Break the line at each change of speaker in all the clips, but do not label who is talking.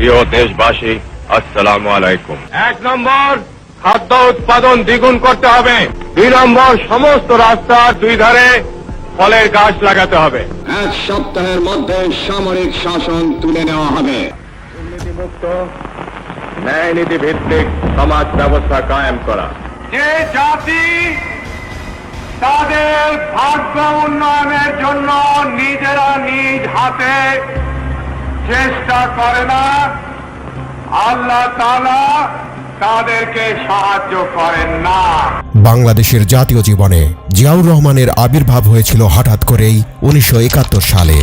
প্রিয় দেশবাসী, আসসালামু আলাইকুম। 1 নম্বর, খাদ্য উৎপাদন দ্বিগুণ করতে হবে। 2 নম্বর, সমস্ত রাস্তার 2 ধারে ফলের গাছ লাগাতে হবে।
1 সপ্তাহের মধ্যে সামরিক শাসন তুলে নেওয়া হবে।
দুর্নীতিমুক্ত, ন্যায় নীতি ভিত্তিক সমাজ ব্যবস্থা কায়েম করা। যে জাতি তাদের ভাগ্য উন্নয়নের জন্য নিজেরা নিজ হাতে চেষ্টা করে না, আল্লাহ তাআলা তাদেরকে সাহায্য করেন না।
বাংলাদেশের জাতীয় জীবনে জিয়াউর রহমানের আবির্ভাব হয়েছিল হঠাৎ করেই 1971 সালে।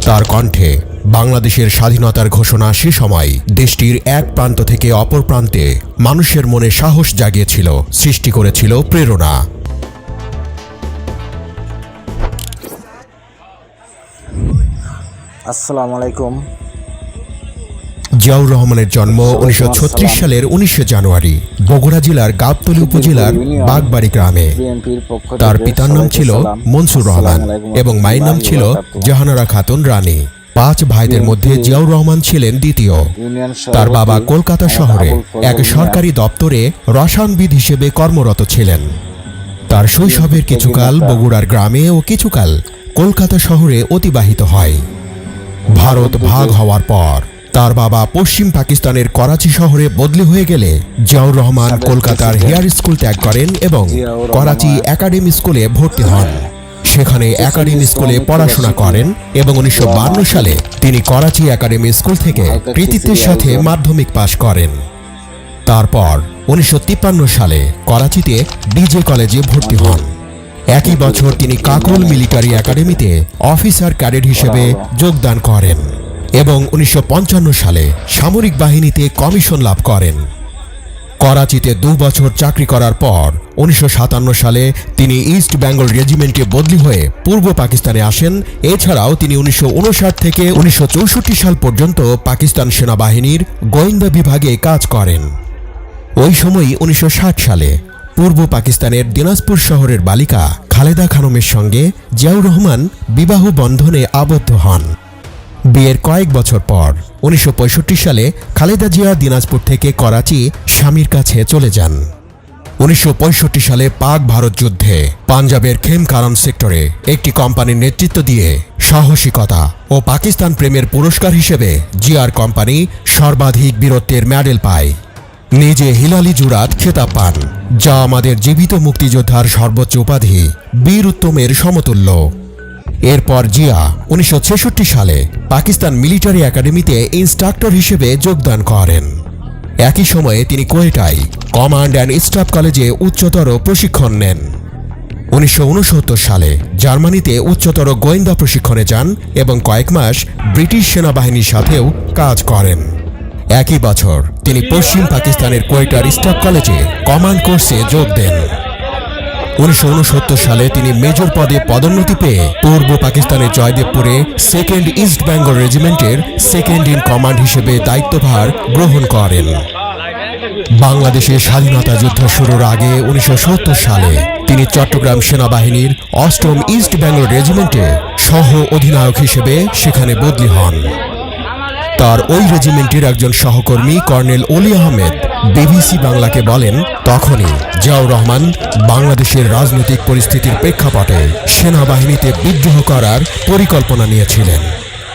তার কণ্ঠে বাংলাদেশের স্বাধীনতার ঘোষণা সে সময় দেশটির এক প্রান্ত থেকে অপর প্রান্তে মানুষের মনে সাহস জাগিয়েছিল, সৃষ্টি করেছিল প্রেরণা।
আসসালামু আলাইকুম।
জিয়াউর রহমানের জন্ম 1936 সালের 19 জানুয়ারি বগুড়া জেলার গাবতলী উপজেলার বাগবাড়ি গ্রামে। তার পিতার নাম ছিল মনসুর রহমান এবং মায়ের নাম ছিল জাহানারা খাতুন রানী। 5 ভাইদের মধ্যে জিয়াউর রহমান ছিলেন দ্বিতীয়। তার বাবা কলকাতা শহরে এক সরকারি দপ্তরে রসায়নবিদ হিসেবে কর্মরত ছিলেন। তার শৈশবের কিছুকাল বগুড়ার গ্রামে ও কিছুকাল কলকাতা শহরে অতিবাহিত হয়। ভারত ভাগ হওয়ার পর তার বাবা পশ্চিম পাকিস্তানের করাচি শহরে বদলি হয়ে গেলে জিয়াউর রহমান কলকাতার হেয়ার স্কুল ত্যাগ করেন এবং করাচি একাডেমি স্কুলে ভর্তি হন। সেখানে একাডেমি স্কুলে পড়াশোনা করেন এবং 1952 সালে তিনি করাচি একাডেমি স্কুল থেকে কৃতিত্বের সাথে মাধ্যমিক পাশ করেন। তারপর 1953 সালে করাচিতে ডিজে কলেজে ভর্তি হন। একই বছর তিনি কাকল মিলিটারি একাডেমিতে অফিসার ক্যাডেট হিসেবে যোগদান করেন এবং 1955 সালে সামরিক বাহিনীতে কমিশন লাভ করেন। করাচিতে 2 বছর চাকরি করার পর 1957 সালে তিনি ইস্ট বেঙ্গল রেজিমেন্টে বদলি হয়ে পূর্ব পাকিস্তানে আসেন। এছাড়াও তিনি 1959 থেকে 1964 সাল পর্যন্ত পাকিস্তান সেনাবাহিনীর গোয়েন্দা বিভাগে কাজ করেন। ওই সময়ই 1960 সালে পূর্ব পাকিস্তানের দিনাজপুর শহরের বালিকা খালেদা খানমের সঙ্গে জিয়াউর রহমান বিবাহ বন্ধনে আবদ্ধ হন। বিয়ের কয়েক বছর পর 1965 সালে খালেদা জিয়া দিনাজপুর থেকে করাচি স্বামীর কাছে চলে যান। 1965 সালে পাক ভারত যুদ্ধে পাঞ্জাবের খেমকারান সেক্টরে একটি কোম্পানির নেতৃত্ব দিয়ে সাহসিকতা ও পাকিস্তান প্রেমের পুরস্কার হিসেবে জিয়ার কোম্পানি সর্বাধিক বীরত্বের মেডেল পায়। নিজে হিলালি জুরাত খেতাব পান, যা আমাদের জীবিত মুক্তিযোদ্ধার সর্বোচ্চ উপাধি বীর উত্তমের সমতুল্য। এরপর জিয়া 1966 সালে পাকিস্তান মিলিটারি একাডেমিতে ইনস্ট্রাক্টর হিসেবে যোগদান করেন। একই সময়ে তিনি কোয়েটায় কমান্ড অ্যান্ড স্টাফ কলেজে উচ্চতর প্রশিক্ষণ নেন। 1969 সালে জার্মানিতে উচ্চতর গোয়েন্দা প্রশিক্ষণে যান এবং কয়েক মাস ব্রিটিশ সেনাবাহিনীর সাথেও কাজ করেন। একই বছর তিনি পশ্চিম পাকিস্তানের কোয়েটার স্টাফ কলেজে কমান্ড কোর্সে যোগ দেন। 1969 সালে তিনি মেজর পদে পদোন্নতি পেয়ে পূর্ব পাকিস্তানের জয়দেবপুরে 2nd ইস্ট বেঙ্গল রেজিমেন্টের 2nd ইন কমান্ড হিসেবে দায়িত্বভার গ্রহণ করেন। বাংলাদেশের স্বাধীনতা যুদ্ধ শুরুর আগে 1970 সালে তিনি চট্টগ্রাম সেনাবাহিনীর 8ম ইস্ট বেঙ্গল রেজিমেন্টে সহ অধিনায়ক হিসেবে সেখানে বদলি হন। তার ওই রেজিমেন্টের একজন সহকর্মী কর্নেল অলি আহমেদ বিবিসি বাংলাকে বলেন, তখনই জিয়াউর রহমান বাংলাদেশের রাজনৈতিক পরিস্থিতির প্রেক্ষাপটে সেনাবাহিনীতে বিদ্রোহ করার পরিকল্পনা নিয়েছিলেন।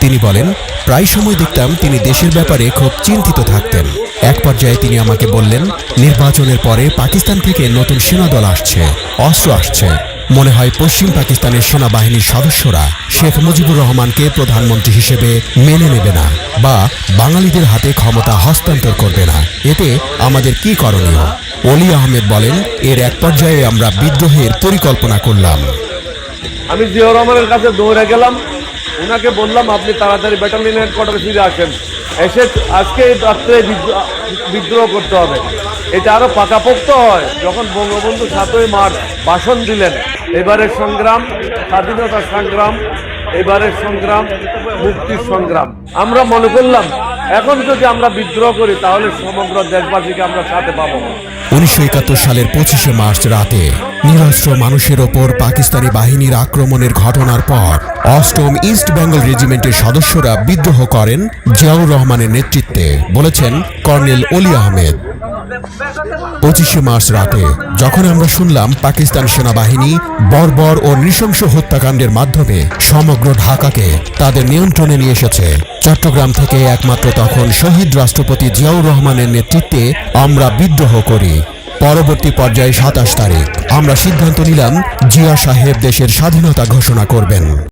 তিনি বলেন, প্রায় সময় দেখতাম তিনি দেশের ব্যাপারে খুব চিন্তিত থাকতেন। এক পর্যায়ে তিনি আমাকে বললেন, নির্বাচনের পরে পাকিস্তান থেকে নতুন সেনাদল আসছে, অস্ত্র আসছে। মনে হয় পশ্চিম পাকিস্তানের সেনাবাহিনীর সদস্যরা শেখ মুজিবুর রহমানকে প্রধানমন্ত্রী হিসেবে মেনে নেবে না বা বাঙালিদের হাতে ক্ষমতা হস্তান্তর করবে না। এতে আমাদের কি করণীয়? অলি আহমেদ বলেন, এর এক পর্যায়ে আমরা বিদ্রোহের পরিকল্পনা করলাম।
আমি জিয়াউর রহমানের কাছে দৌড়ে গেলাম, ওনাকে বললাম আপনি তাড়াতাড়ি ব্যাটালিয়ন হেডকোয়ার্টারে ফিরে আসেন, এসে আজকে রাত্রে বিদ্রোহ করতে হবে। এটা আরো পাকাপোক্ত হয় যখন বঙ্গবন্ধু 7ই মার্চ ভাষণ দিলেন, এবারের সংগ্রাম স্বাধীনতা সংগ্রাম, এবারের সংগ্রাম মুক্তির সংগ্রাম। আমরা মনে করলাম এখন যদি আমরা বিদ্রোহ করি তাহলে সমগ্র দেশবাসীকে আমরা সাথে পাবো না।
1971 সালের 25শে মার্চ রাতে নিরস্ত্র মানুষের ওপর পাকিস্তানি বাহিনীর আক্রমণের ঘটনার পর 8ম ইস্ট বেঙ্গল রেজিমেন্টের সদস্যরা বিদ্রোহ করেন জিয়াউর রহমানের নেতৃত্বে, বলেছেন কর্নেল অলি আহমেদ। 25শে মার্চ রাতে যখন আমরা শুনলাম পাকিস্তান সেনাবাহিনী বর্বর ও নৃশংস হত্যাকাণ্ডের মাধ্যমে সমগ্র ঢাকাকে তাদের নিয়ন্ত্রণে নিয়ে এসেছে, চট্টগ্রাম থেকে একমাত্র তখন শহীদ রাষ্ট্রপতি জিয়াউর রহমানের নেতৃত্বে আমরা বিদ্রোহ করি। পরবর্তী পর্যায়ে 27 তারিখ আমরা সিদ্ধান্ত নিলাম জিয়া সাহেব দেশের স্বাধীনতা ঘোষণা করবেন।